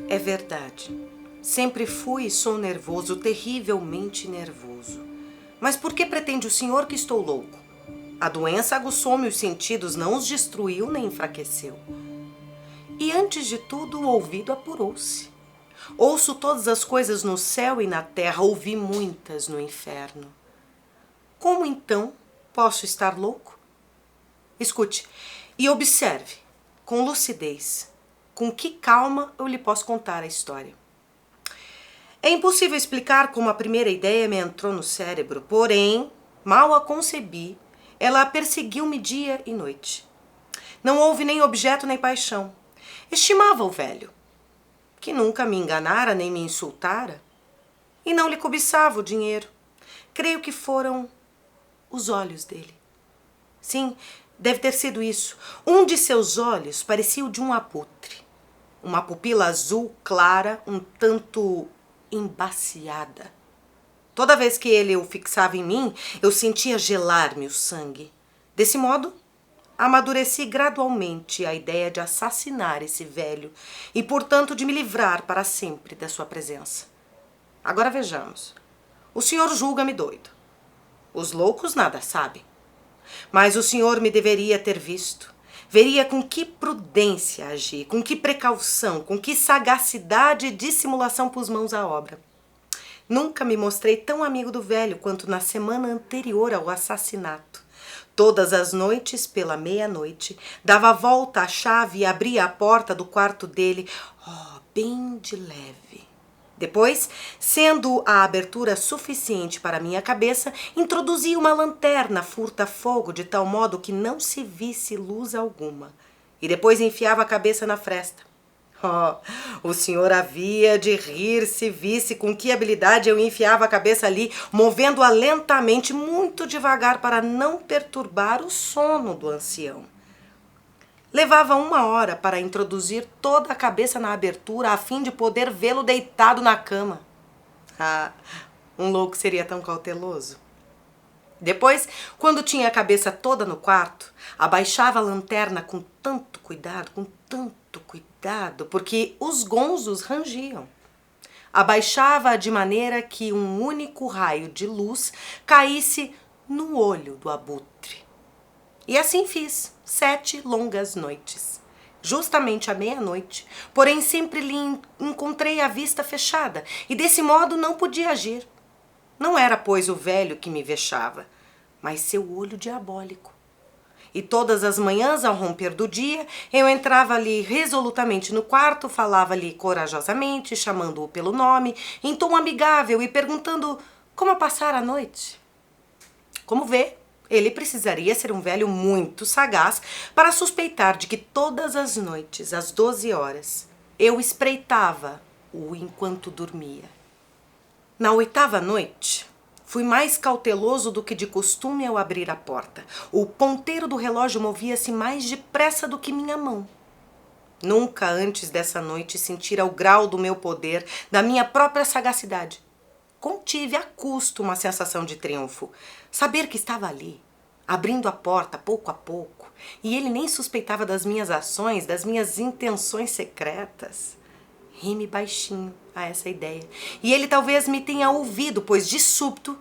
É verdade. Sempre fui e sou nervoso, terrivelmente nervoso. Mas por que pretende o senhor que estou louco? A doença aguçou-me os sentidos, não os destruiu nem enfraqueceu. E antes de tudo, o ouvido apurou-se. Ouço todas as coisas no céu e na terra, ouvi muitas no inferno. Como então posso estar louco? Escute e observe com lucidez, com que calma eu lhe posso contar a história. É impossível explicar como a primeira ideia me entrou no cérebro, porém, mal a concebi, ela perseguiu-me dia e noite. Não houve nem objeto nem paixão. Estimava o velho, que nunca me enganara nem me insultara, e não lhe cobiçava o dinheiro. Creio que foram os olhos dele. Sim, deve ter sido isso. Um de seus olhos parecia o de um abutre. Uma pupila azul clara, um tanto embaciada. Toda vez que ele o fixava em mim, eu sentia gelar-me o sangue. Desse modo, amadureci gradualmente a ideia de assassinar esse velho e, portanto, de me livrar para sempre da sua presença. Agora vejamos. O senhor julga-me doido. Os loucos nada sabem. Mas o senhor me deveria ter visto. Veria com que prudência agi, com que precaução, com que sagacidade e dissimulação pus mãos à obra. Nunca me mostrei tão amigo do velho quanto na semana anterior ao assassinato. Todas as noites, pela meia-noite, dava a volta à chave e abria a porta do quarto dele, bem de leve. Depois, sendo a abertura suficiente para minha cabeça, introduzia uma lanterna furta-fogo de tal modo que não se visse luz alguma. E depois enfiava a cabeça na fresta. O senhor havia de rir se visse com que habilidade eu enfiava a cabeça ali, movendo-a lentamente, muito devagar, para não perturbar o sono do ancião. Levava 1 hora para introduzir toda a cabeça na abertura, a fim de poder vê-lo deitado na cama. Um louco seria tão cauteloso. Depois, quando tinha a cabeça toda no quarto, abaixava a lanterna com tanto cuidado, porque os gonzos rangiam. Abaixava-a de maneira que um único raio de luz caísse no olho do abutre. E assim fiz 7 longas noites. Justamente à meia-noite, porém sempre lhe encontrei a vista fechada, e desse modo não podia agir. Não era, pois, o velho que me vexava, mas seu olho diabólico. E todas as manhãs, ao romper do dia, eu entrava ali resolutamente no quarto, falava-lhe corajosamente, chamando-o pelo nome, em tom amigável e perguntando como passara a noite. Como vê, ele precisaria ser um velho muito sagaz para suspeitar de que todas as noites, às 12 horas, eu espreitava-o enquanto dormia. Na 8ª noite, fui mais cauteloso do que de costume ao abrir a porta. O ponteiro do relógio movia-se mais depressa do que minha mão. Nunca antes dessa noite sentira o grau do meu poder, da minha própria sagacidade. Contive a custo uma sensação de triunfo. Saber que estava ali, abrindo a porta pouco a pouco, e ele nem suspeitava das minhas ações, das minhas intenções secretas. Ri-me baixinho a essa ideia. E ele talvez me tenha ouvido, pois de súbito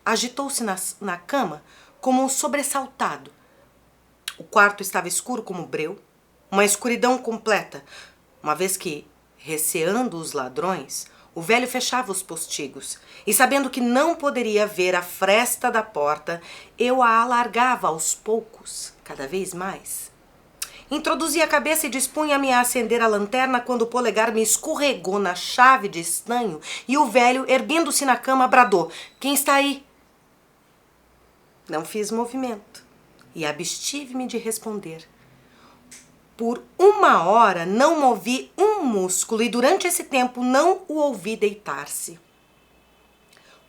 agitou-se na cama como um sobressaltado. O quarto estava escuro como breu, uma escuridão completa, uma vez que, receando os ladrões, o velho fechava os postigos, e sabendo que não poderia ver a fresta da porta, eu a alargava aos poucos, cada vez mais. Introduzi a cabeça e dispunha-me a acender a lanterna quando o polegar me escorregou na chave de estanho e o velho, erguendo-se na cama, bradou: "Quem está aí?" Não fiz movimento e abstive-me de responder. Por 1 hora não movi um músculo e durante esse tempo não o ouvi deitar-se.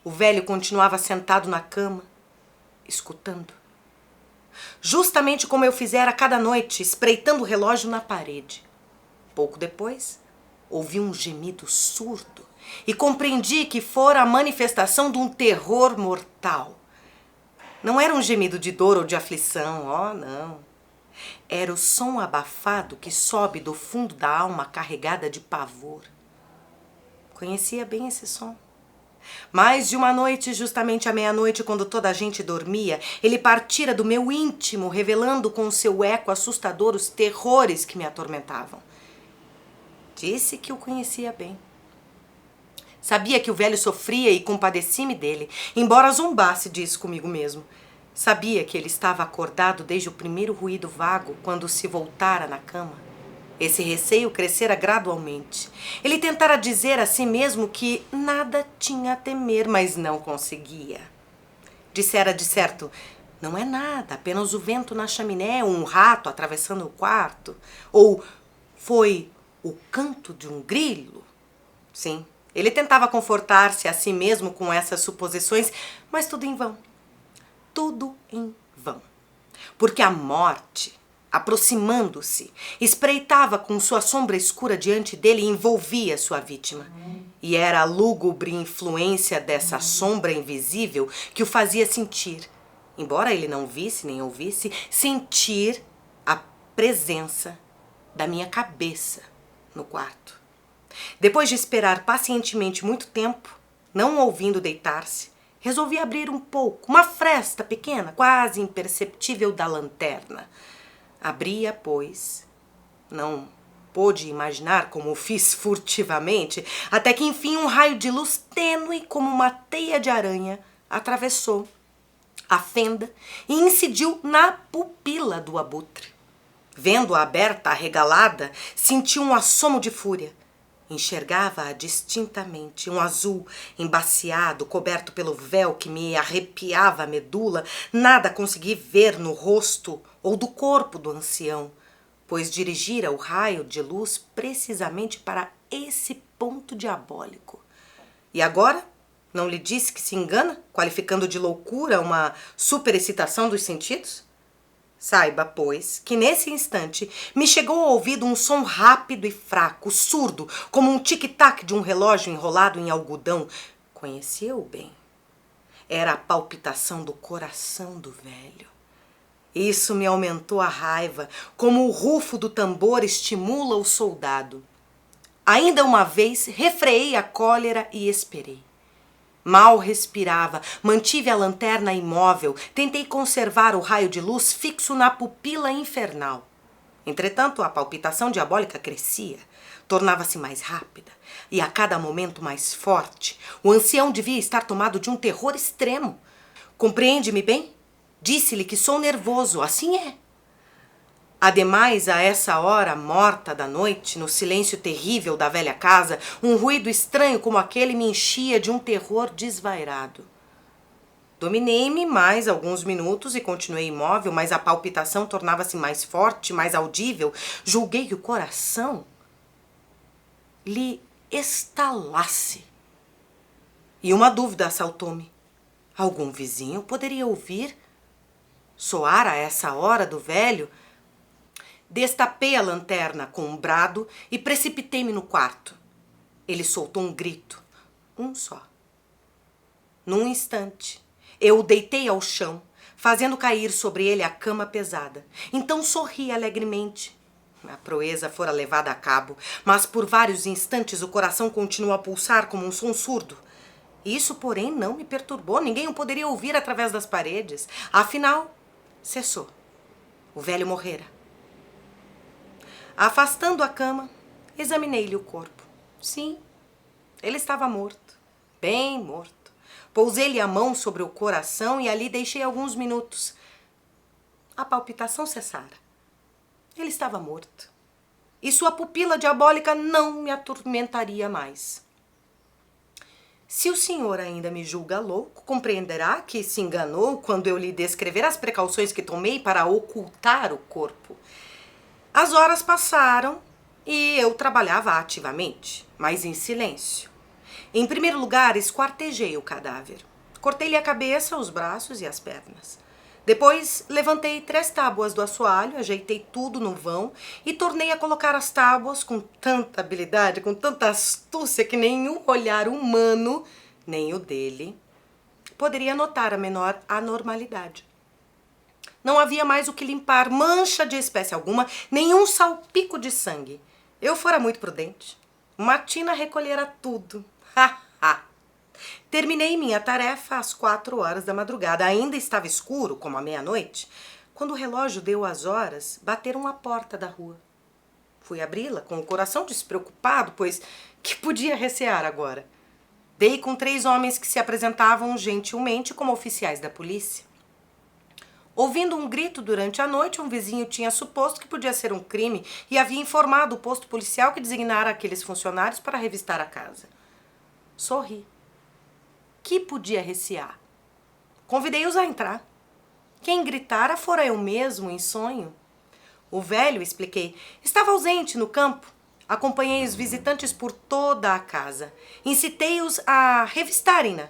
O velho continuava sentado na cama, escutando. Justamente como eu fizera cada noite, espreitando o relógio na parede. Pouco depois, ouvi um gemido surdo e compreendi que fora a manifestação de um terror mortal. Não era um gemido de dor ou de aflição, oh não. Era o som abafado que sobe do fundo da alma carregada de pavor. Conhecia bem esse som. Mais de uma noite, justamente à meia-noite, quando toda a gente dormia, ele partira do meu íntimo, revelando com seu eco assustador os terrores que me atormentavam. Disse que o conhecia bem. Sabia que o velho sofria e compadeci-me dele, embora zombasse disso comigo mesmo. Sabia que ele estava acordado desde o primeiro ruído vago, quando se voltara na cama. Esse receio crescera gradualmente. Ele tentara dizer a si mesmo que nada tinha a temer, mas não conseguia. Dissera de certo, não é nada, apenas o vento na chaminé ou um rato atravessando o quarto. Ou foi o canto de um grilo. Sim, ele tentava confortar-se a si mesmo com essas suposições, mas tudo em vão. Tudo em vão. Porque a morte, aproximando-se, espreitava com sua sombra escura diante dele e envolvia sua vítima. E era a lúgubre influência dessa sombra invisível que o fazia sentir, embora ele não visse nem ouvisse, sentir a presença da minha cabeça no quarto. Depois de esperar pacientemente muito tempo, não ouvindo deitar-se, resolvi abrir um pouco, uma fresta pequena, quase imperceptível da lanterna. Abria, pois, não pôde imaginar como o fiz furtivamente, até que enfim um raio de luz tênue como uma teia de aranha atravessou a fenda e incidiu na pupila do abutre. Vendo-a aberta, arregalada, senti um assomo de fúria. Enxergava-a distintamente, um azul embaciado, coberto pelo véu que me arrepiava a medula. Nada consegui ver no rosto ou do corpo do ancião, pois dirigira o raio de luz precisamente para esse ponto diabólico. E agora? Não lhe disse que se engana, qualificando de loucura uma superexcitação dos sentidos? Saiba, pois, que nesse instante me chegou ao ouvido um som rápido e fraco, surdo, como um tic-tac de um relógio enrolado em algodão. Conhecia-o bem. Era a palpitação do coração do velho. Isso me aumentou a raiva, como o rufo do tambor estimula o soldado. Ainda uma vez refreei a cólera e esperei. Mal respirava, mantive a lanterna imóvel, tentei conservar o raio de luz fixo na pupila infernal. Entretanto, a palpitação diabólica crescia, tornava-se mais rápida e a cada momento mais forte. O ancião devia estar tomado de um terror extremo. Compreende-me bem? Disse-lhe que sou nervoso, assim é. Ademais, a essa hora morta da noite, no silêncio terrível da velha casa, um ruído estranho como aquele me enchia de um terror desvairado. Dominei-me mais alguns minutos e continuei imóvel, mas a palpitação tornava-se mais forte, mais audível. Julguei que o coração lhe estalasse. E uma dúvida assaltou-me. Algum vizinho poderia ouvir soar a essa hora do velho? Destapei a lanterna com um brado e precipitei-me no quarto. Ele soltou um grito, um só. Num instante, eu o deitei ao chão, fazendo cair sobre ele a cama pesada. Então sorri alegremente. A proeza fora levada a cabo, mas por vários instantes o coração continuou a pulsar como um som surdo. Isso, porém, não me perturbou. Ninguém o poderia ouvir através das paredes. Afinal, cessou. O velho morrera. Afastando a cama, examinei-lhe o corpo. Sim, ele estava morto, bem morto. Pousei-lhe a mão sobre o coração e ali deixei alguns minutos. A palpitação cessara. Ele estava morto. E sua pupila diabólica não me atormentaria mais. Se o senhor ainda me julga louco, compreenderá que se enganou quando eu lhe descrever as precauções que tomei para ocultar o corpo. As horas passaram e eu trabalhava ativamente, mas em silêncio. Em primeiro lugar, esquartejei o cadáver. Cortei-lhe a cabeça, os braços e as pernas. Depois levantei 3 tábuas do assoalho, ajeitei tudo no vão e tornei a colocar as tábuas com tanta habilidade, com tanta astúcia que nenhum olhar humano, nem o dele, poderia notar a menor anormalidade. Não havia mais o que limpar, mancha de espécie alguma, nenhum salpico de sangue. Eu fora muito prudente. Matina recolhera tudo. Ha, ha! Terminei minha tarefa às 4 horas da madrugada. Ainda estava escuro, como a meia-noite, quando o relógio deu as horas, bateram à porta da rua. Fui abri-la com o coração despreocupado, pois que podia recear agora? Dei com 3 homens que se apresentavam gentilmente como oficiais da polícia. Ouvindo um grito durante a noite, um vizinho tinha suposto que podia ser um crime e havia informado o posto policial que designara aqueles funcionários para revistar a casa. Sorri. Que podia recear? Convidei-os a entrar. Quem gritara fora eu mesmo, em sonho. O velho, expliquei, estava ausente no campo. Acompanhei os visitantes por toda a casa. Incitei-os a revistarem-na.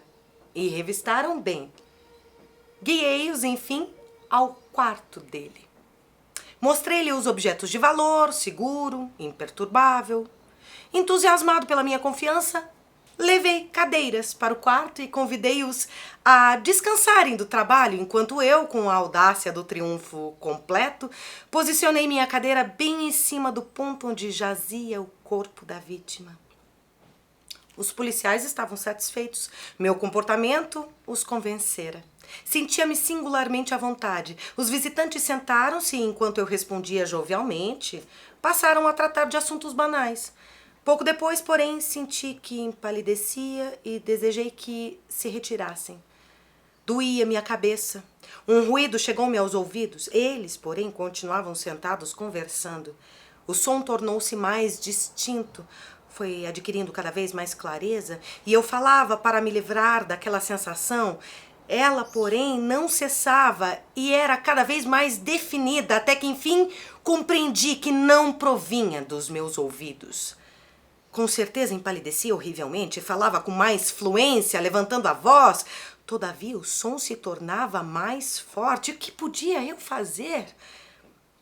E revistaram bem. Guiei-os, enfim, ao quarto dele. Mostrei-lhe os objetos de valor, seguro, imperturbável. Entusiasmado pela minha confiança, levei cadeiras para o quarto e convidei-os a descansarem do trabalho, enquanto eu, com a audácia do triunfo completo, posicionei minha cadeira bem em cima do ponto onde jazia o corpo da vítima. Os policiais estavam satisfeitos. Meu comportamento os convencera. Sentia-me singularmente à vontade. Os visitantes sentaram-se e, enquanto eu respondia jovialmente, passaram a tratar de assuntos banais. Pouco depois, porém, senti que empalidecia e desejei que se retirassem. Doía minha cabeça. Um ruído chegou-me aos ouvidos. Eles, porém, continuavam sentados conversando. O som tornou-se mais distinto. Foi adquirindo cada vez mais clareza e eu falava para me livrar daquela sensação. Ela, porém, não cessava e era cada vez mais definida, até que, enfim, compreendi que não provinha dos meus ouvidos. Com certeza empalidecia horrivelmente, falava com mais fluência, levantando a voz. Todavia, o som se tornava mais forte. O que podia eu fazer?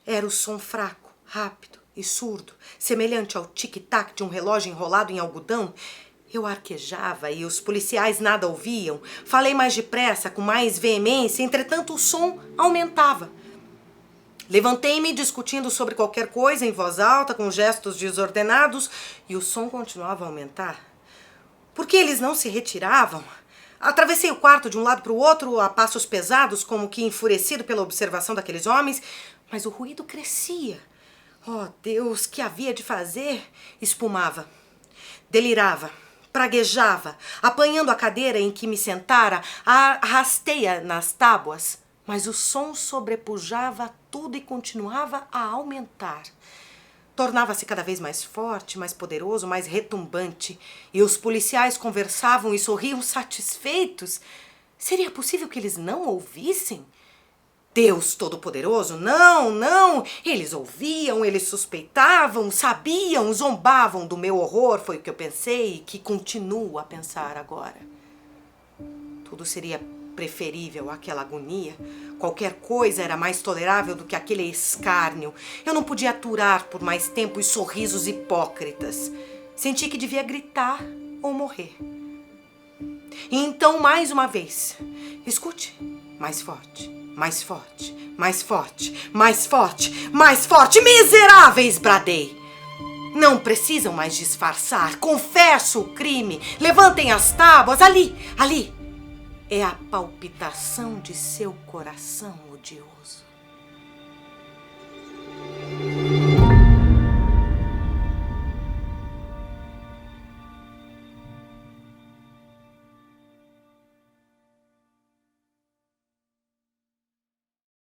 Era o som fraco, rápido e surdo, semelhante ao tic-tac de um relógio enrolado em algodão. Eu arquejava e os policiais nada ouviam. Falei mais depressa, com mais veemência, entretanto o som aumentava. Levantei-me discutindo sobre qualquer coisa em voz alta, com gestos desordenados, e o som continuava a aumentar. Por que eles não se retiravam? Atravessei o quarto de um lado para o outro, a passos pesados, como que enfurecido pela observação daqueles homens, mas o ruído crescia. Oh, Deus, que havia de fazer? Espumava. Delirava. Praguejava. Apanhando a cadeira em que me sentara, arrastei-a nas tábuas, mas o som sobrepujava tudo e continuava a aumentar. Tornava-se cada vez mais forte, mais poderoso, mais retumbante, e os policiais conversavam e sorriam satisfeitos. Seria possível que eles não ouvissem? Deus Todo-Poderoso? Não, não! Eles ouviam, eles suspeitavam, sabiam, zombavam do meu horror, foi o que eu pensei e que continuo a pensar agora. Tudo seria preferível àquela agonia. Qualquer coisa era mais tolerável do que aquele escárnio. Eu não podia aturar por mais tempo os sorrisos hipócritas. Senti que devia gritar ou morrer. E então, mais uma vez, escute, mais forte, mais forte, mais forte, mais forte, mais forte, miseráveis, bradei. Não precisam mais disfarçar, confesso o crime, levantem as tábuas, ali, ali. É a palpitação de seu coração odioso.